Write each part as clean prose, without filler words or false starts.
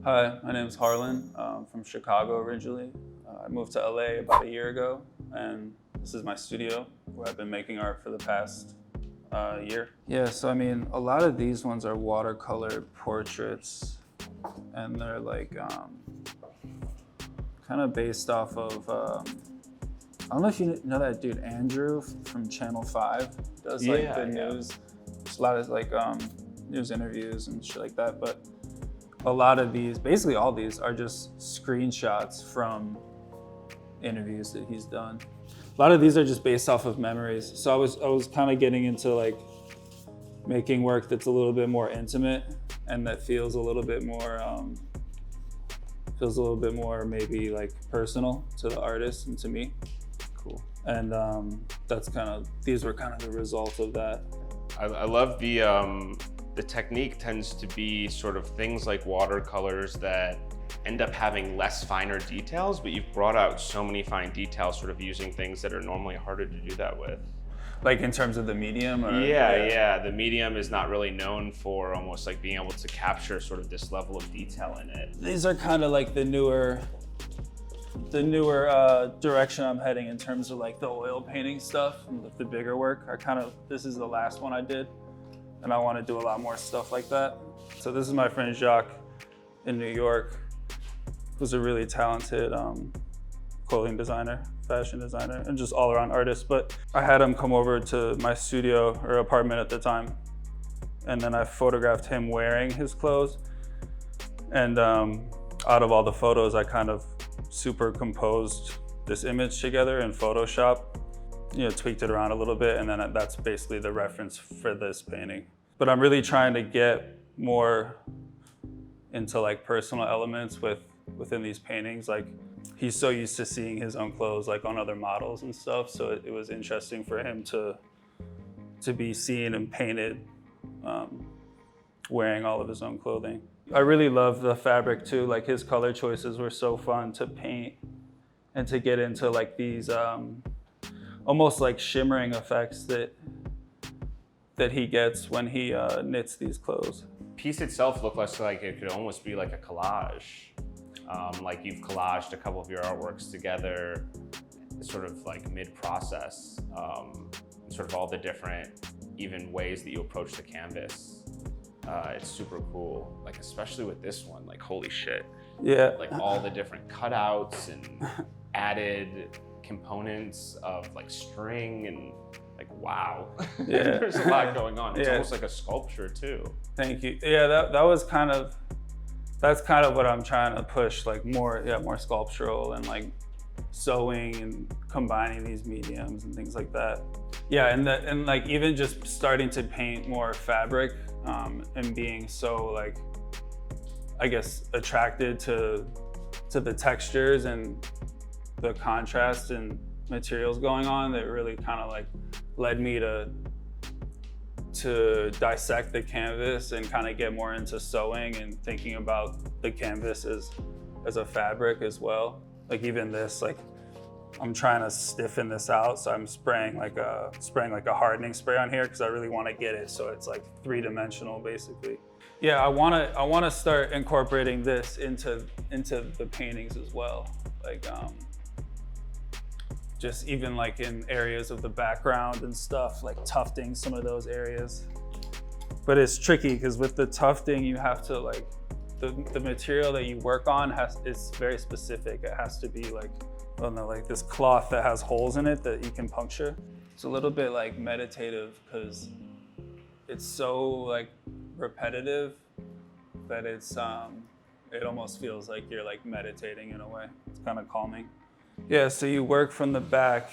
Hi, my name is Harlan. I'm from Chicago originally. I moved to LA about a year ago, and this is my studio where I've been making art for the past year. Yeah, so I mean, a lot of these ones are watercolor portraits, and they're like kind of based off of, I don't know if you know that dude Andrew from Channel 5, does like the news. It's a lot of like news interviews and shit like that, but a lot of these, basically all these, are just screenshots from interviews that he's done. A lot of these are just based off of memories. So I was kind of getting into like making work that's a little bit more intimate and that feels a little bit more maybe like personal to the artist and to me. Cool. And these were kind of the result of that. I love the technique tends to be sort of things like watercolors that end up having less finer details, but you've brought out so many fine details sort of using things that are normally harder to do that with. Like in terms of the medium? Or, yeah. The medium is not really known for almost like being able to capture sort of this level of detail in it. These are kind of like the newer direction I'm heading in terms of like the oil painting stuff and the bigger work. This is the last one I did, and I want to do a lot more stuff like that. So this is my friend Jacques in New York, who's a really talented clothing designer, fashion designer, and just all around artist. But I had him come over to my studio or apartment at the time, and then I photographed him wearing his clothes. And out of all the photos, I kind of superimposed this image together in Photoshop, tweaked it around a little bit, and then that's basically the reference for this painting. But I'm really trying to get more into like personal elements within these paintings. Like he's so used to seeing his own clothes like on other models and stuff, so it was interesting for him to be seen and painted wearing all of his own clothing. I really love the fabric too. Like his color choices were so fun to paint and to get into like these almost like shimmering effects that he gets when he knits these clothes. Piece itself looked like it could almost be like a collage. Like you've collaged a couple of your artworks together, sort of like mid-process, sort of all the different even ways that you approach the canvas. It's super cool, like especially with this one, like holy shit. Yeah. Like all the different cutouts and added components of like string and like, wow. Yeah. There's a lot going on. It's almost like a sculpture too. Thank you. Yeah, that's kind of what I'm trying to push, like more sculptural and like sewing and combining these mediums and things like that. Yeah, and like even just starting to paint more fabric and being so like, I guess, attracted to the textures and the contrast and materials going on, that really kind of like led me to dissect the canvas and kind of get more into sewing and thinking about the canvas as a fabric as well. Like even this, like I'm trying to stiffen this out, so I'm spraying like a hardening spray on here because I really want to get it so it's like 3-dimensional basically. Yeah, I want to start incorporating this into the paintings as well. Like just even like in areas of the background and stuff, like tufting some of those areas. But it's tricky because with the tufting, you have to like, the material that you work on is very specific. It has to be like, I don't know, like this cloth that has holes in it that you can puncture. It's a little bit like meditative because it's so like repetitive that it almost feels like you're like meditating in a way. It's kind of calming. Yeah, so you work from the back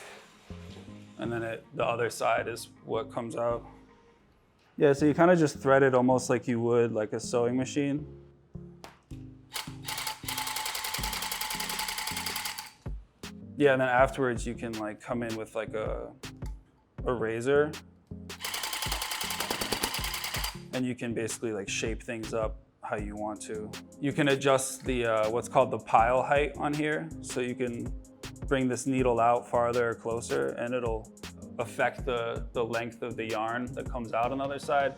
and then the other side is what comes out. Yeah, so you kind of just thread it almost like you would like a sewing machine. Yeah, and then afterwards you can like come in with like a razor and you can basically like shape things up how you want to. You can adjust the what's called the pile height on here, so you can bring this needle out farther or closer and it'll affect the length of the yarn that comes out on the other side.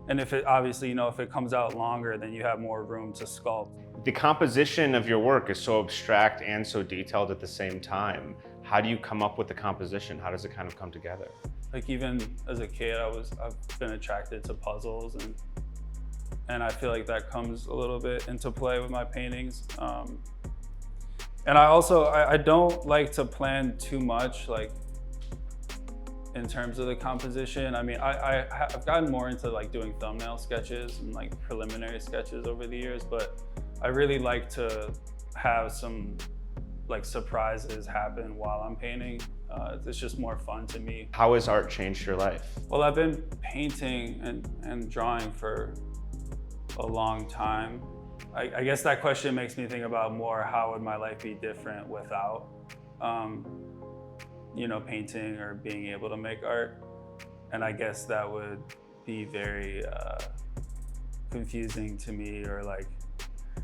And if it obviously, if it comes out longer, then you have more room to sculpt. The composition of your work is so abstract and so detailed at the same time. How do you come up with the composition? How does it kind of come together? Like even as a kid, I've been attracted to puzzles, and I feel like that comes a little bit into play with my paintings. And I don't like to plan too much, like in terms of the composition. I mean, I've gotten more into like doing thumbnail sketches and like preliminary sketches over the years, but I really like to have some like surprises happen while I'm painting. It's just more fun to me. How has art changed your life? Well, I've been painting and drawing for a long time. I guess that question makes me think about more how would my life be different without painting or being able to make art. And I guess that would be very confusing to me, or like,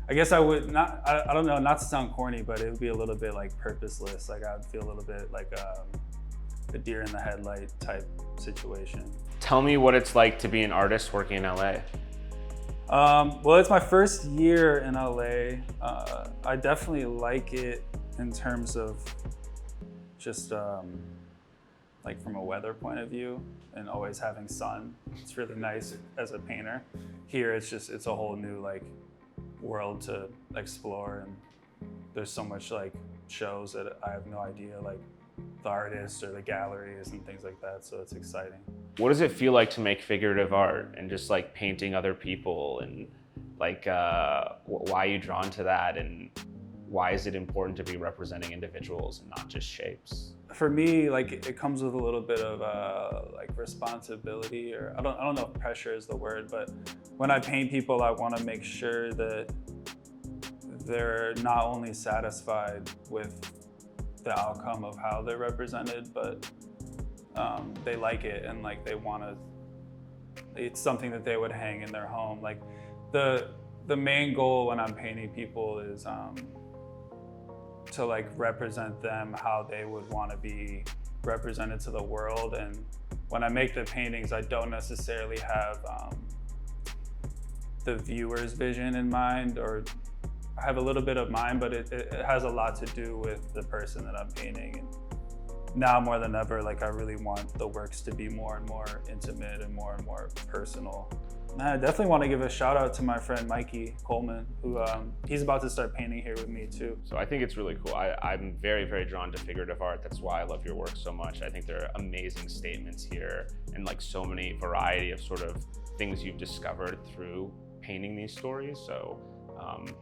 I guess I would not, I don't know, not to sound corny, but it would be a little bit like purposeless. Like I'd feel a little bit like a deer in the headlight type situation. Tell me what it's like to be an artist working in LA. Well, it's my first year in LA. I definitely like it in terms of just like from a weather point of view and always having sun. It's really nice as a painter. Here, it's a whole new like world to explore, and there's so much like shows that I have no idea, like the artists or the galleries and things like that, so it's exciting. What does it feel like to make figurative art and just like painting other people, and like why are you drawn to that, and why is it important to be representing individuals and not just shapes? For me, like it comes with a little bit of like responsibility, or I don't know if pressure is the word, but when I paint people, I want to make sure that they're not only satisfied with the outcome of how they're represented, but they like it, and like they want to, it's something that they would hang in their home. Like the main goal when I'm painting people is to like represent them how they would want to be represented to the world. And when I make the paintings, I don't necessarily have the viewer's vision in mind, or I have a little bit of mine, but it has a lot to do with the person that I'm painting. And now more than ever, like I really want the works to be more and more intimate and more personal. And I definitely want to give a shout out to my friend Mikey Coleman, who he's about to start painting here with me too. So I think it's really cool. I'm very, very drawn to figurative art. That's why I love your work so much. I think there are amazing statements here, and like so many variety of sort of things you've discovered through painting these stories. So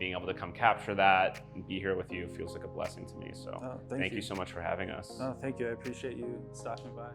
being able to come capture that and be here with you feels like a blessing to me. So thank you so much for having us. Oh, thank you. I appreciate you stopping by.